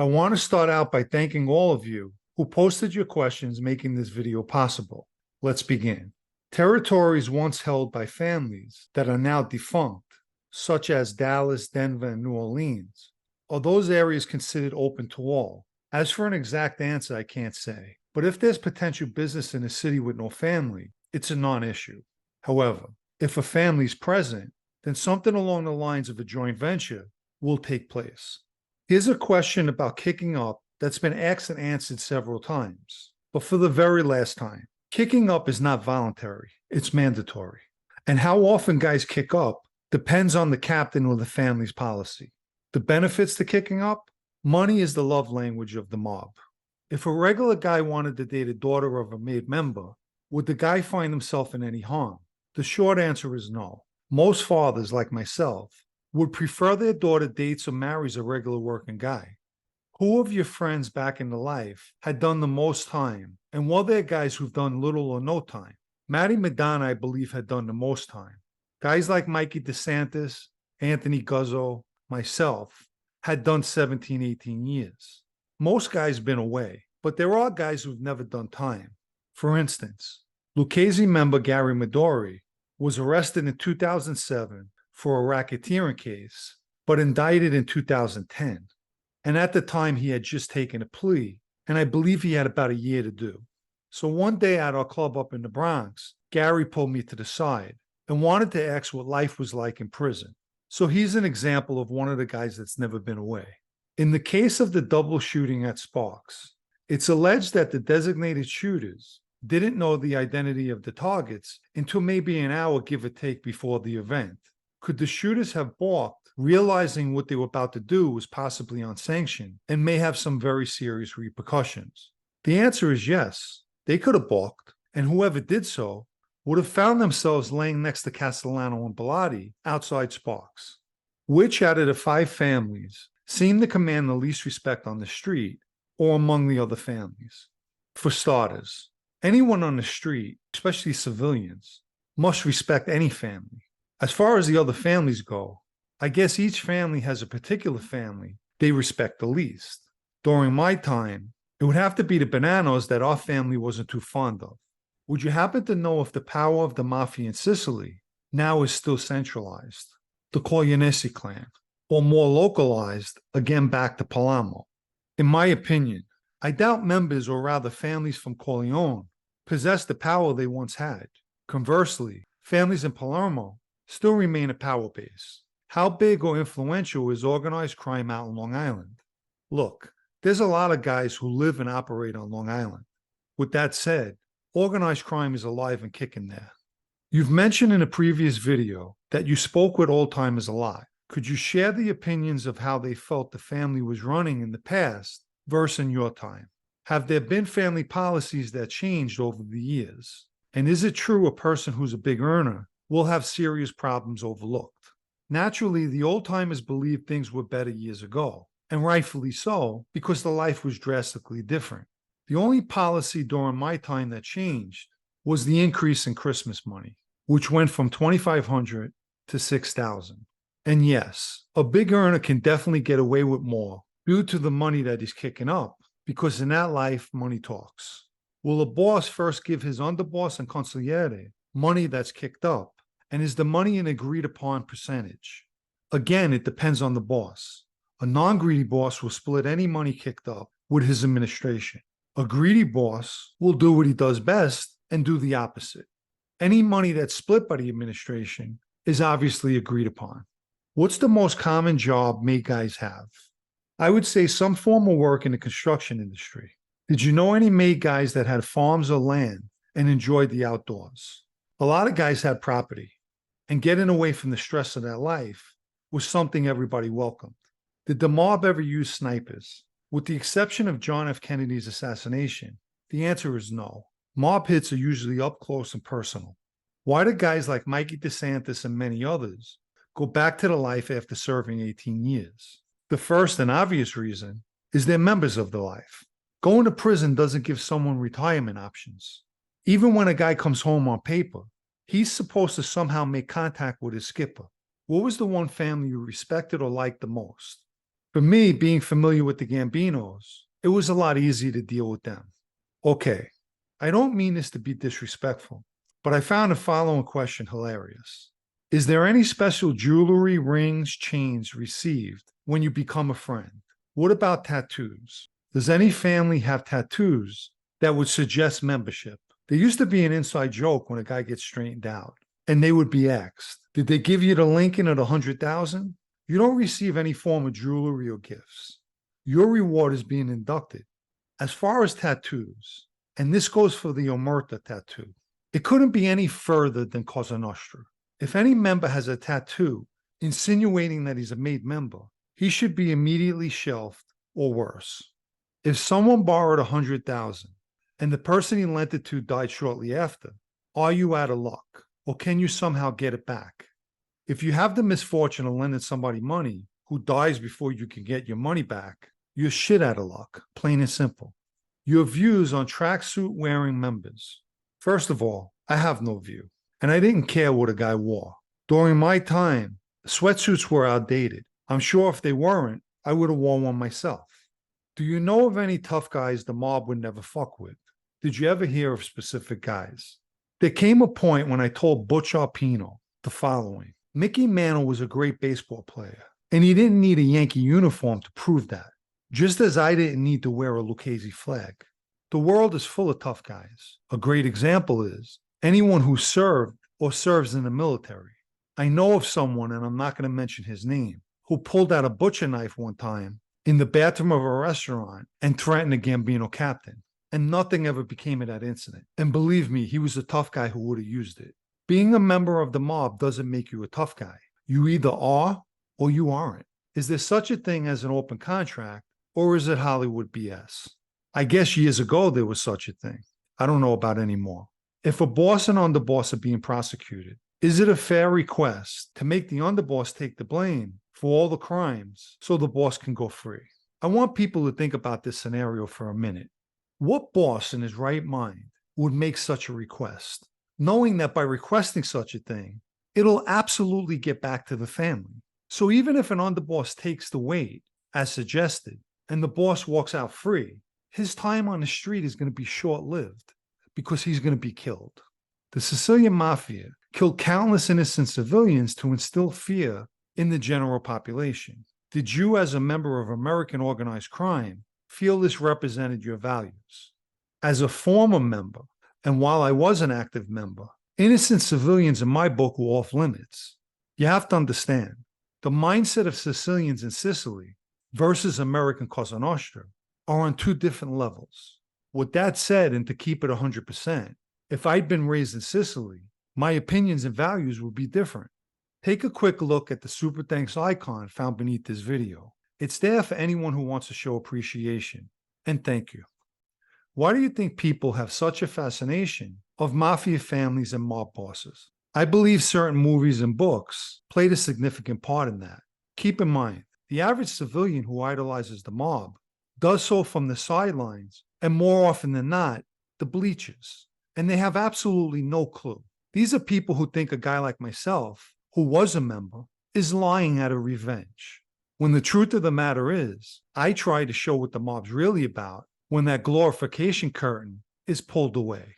I want to start out by thanking all of you who posted your questions making this video possible. Let's begin. Territories once held by families that are now defunct, such as Dallas, Denver, and New Orleans, are those areas considered open to all? As for an exact answer, I can't say. But if there's potential business in a city with no family, it's a non-issue. However, if a family is present, then something along the lines of a joint venture will take place. Here's a question about kicking up that's been asked and answered several times. But for the very last time, kicking up is not voluntary, it's mandatory. And how often guys kick up depends on the captain or the family's policy. The benefits to kicking up? Money is the love language of the mob. If a regular guy wanted to date a daughter of a made member, would the guy find himself in any harm? The short answer is no. Most fathers, like myself, would prefer their daughter dates or marries a regular working guy. Who of your friends back in the life had done the most time, and were there guys who've done little or no time? Matty Madonna, I believe, had done the most time. Guys like Mikey DeSantis, Anthony Guzzo, myself, had done 17, 18 years. Most guys been away, but there are guys who've never done time. For instance, Lucchese member Gary Midori was arrested in 2007 for a racketeering case, but indicted in 2010. And at the time, he had just taken a plea, and I believe he had about a year to do. So one day at our club up in the Bronx, Gary pulled me to the side and wanted to ask what life was like in prison. So he's an example of one of the guys that's never been away. In the case of the double shooting at Sparks, it's alleged that the designated shooters didn't know the identity of the targets until maybe an hour, give or take, before the event. Could the shooters have balked, realizing what they were about to do was possibly unsanctioned and may have some very serious repercussions? The answer is yes. They could have balked, and whoever did so would have found themselves laying next to Castellano and Bellotti outside Sparks. Which out of the 5 families seemed to command the least respect on the street or among the other families? For starters, anyone on the street, especially civilians, must respect any family. As far as the other families go, I guess each family has a particular family they respect the least. During my time, it would have to be the Bananas that our family wasn't too fond of. Would you happen to know if the power of the Mafia in Sicily now is still centralized, the Pennisi clan, or more localized, again back to Palermo? In my opinion, I doubt members, or rather families from Corleone, possess the power they once had. Conversely, families in Palermo still remain a power base. How big or influential is organized crime out in Long Island? Look, there's a lot of guys who live and operate on Long Island. With that said, organized crime is alive and kicking there. You've mentioned in a previous video that you spoke with old-timers a lot. Could you share the opinions of how they felt the family was running in the past versus in your time? Have there been family policies that changed over the years? And is it true a person who's a big earner will have serious problems overlooked? Naturally, the old-timers believed things were better years ago, and rightfully so, because the life was drastically different. The only policy during my time that changed was the increase in Christmas money, which went from $2,500 to $6,000. And yes, a big earner can definitely get away with more due to the money that he's kicking up, because in that life, money talks. Will a boss first give his underboss and consigliere money that's kicked up, and is the money an agreed-upon percentage? Again, it depends on the boss. A non-greedy boss will split any money kicked up with his administration. A greedy boss will do what he does best and do the opposite. Any money that's split by the administration is obviously agreed upon. What's the most common job made guys have? I would say some form of work in the construction industry. Did you know any maid guys that had farms or land and enjoyed the outdoors? A lot of guys had property, and getting away from the stress of that life was something everybody welcomed. Did the mob ever use snipers? With the exception of John F. Kennedy's assassination, the answer is no. Mob hits are usually up close and personal. Why do guys like Mikey DeSantis and many others go back to the life after serving 18 years? The first and obvious reason is they're members of the life. Going to prison doesn't give someone retirement options. Even when a guy comes home on paper, he's supposed to somehow make contact with his skipper. What was the one family you respected or liked the most? For me, being familiar with the Gambinos, it was a lot easier to deal with them. Okay, I don't mean this to be disrespectful, but I found the following question hilarious. Is there any special jewelry, rings, chains received when you become a friend? What about tattoos? Does any family have tattoos that would suggest membership? There used to be an inside joke when a guy gets straightened out, and they would be asked, did they give you the Lincoln at 100,000? You don't receive any form of jewelry or gifts. Your reward is being inducted. As far as tattoos, and this goes for the Omerta tattoo, it couldn't be any further than Cosa Nostra. If any member has a tattoo insinuating that he's a made member, he should be immediately shelved or worse. If someone borrowed 100,000 and the person he lent it to died shortly after, are you out of luck, or can you somehow get it back? If you have the misfortune of lending somebody money who dies before you can get your money back, you're shit out of luck, plain and simple. Your views on tracksuit wearing members. First of all, I have no view, and I didn't care what a guy wore. During my time, sweatsuits were outdated. I'm sure if they weren't, I would have worn one myself. Do you know of any tough guys the mob would never fuck with? Did you ever hear of specific guys? There came a point when I told Butch Arpino the following. Mickey Mantle was a great baseball player, and he didn't need a Yankee uniform to prove that, just as I didn't need to wear a Lucchese flag. The world is full of tough guys. A great example is anyone who served or serves in the military. I know of someone, and I'm not going to mention his name, who pulled out a butcher knife one time in the bathroom of a restaurant and threatened a Gambino captain, and nothing ever became of that incident. And believe me, he was a tough guy who would have used it. Being a member of the mob doesn't make you a tough guy. You either are or you aren't. Is there such a thing as an open contract, or is it Hollywood BS? I guess years ago there was such a thing. I don't know about anymore. If a boss and underboss are being prosecuted, is it a fair request to make the underboss take the blame for all the crimes so the boss can go free? I want people to think about this scenario for a minute. What boss in his right mind would make such a request, knowing that by requesting such a thing, it'll absolutely get back to the family? So even if an underboss takes the weight, as suggested, and the boss walks out free, his time on the street is going to be short-lived because he's going to be killed. The Sicilian Mafia killed countless innocent civilians to instill fear in the general population. Did you, as a member of American organized crime, feel this represented your values? As a former member, and while I was an active member, innocent civilians in my book were off limits. You have to understand, the mindset of Sicilians in Sicily versus American Cosa Nostra are on two different levels. With that said, and to keep it 100%, if I'd been raised in Sicily, my opinions and values would be different. Take a quick look at the Super Thanks icon found beneath this video. It's there for anyone who wants to show appreciation, and thank you. Why do you think people have such a fascination of mafia families and mob bosses? I believe certain movies and books played a significant part in that. Keep in mind, the average civilian who idolizes the mob does so from the sidelines, and more often than not, the bleachers, and they have absolutely no clue. These are people who think a guy like myself, who was a member, is lying out of revenge. When the truth of the matter is, I try to show what the mob's really about when that glorification curtain is pulled away.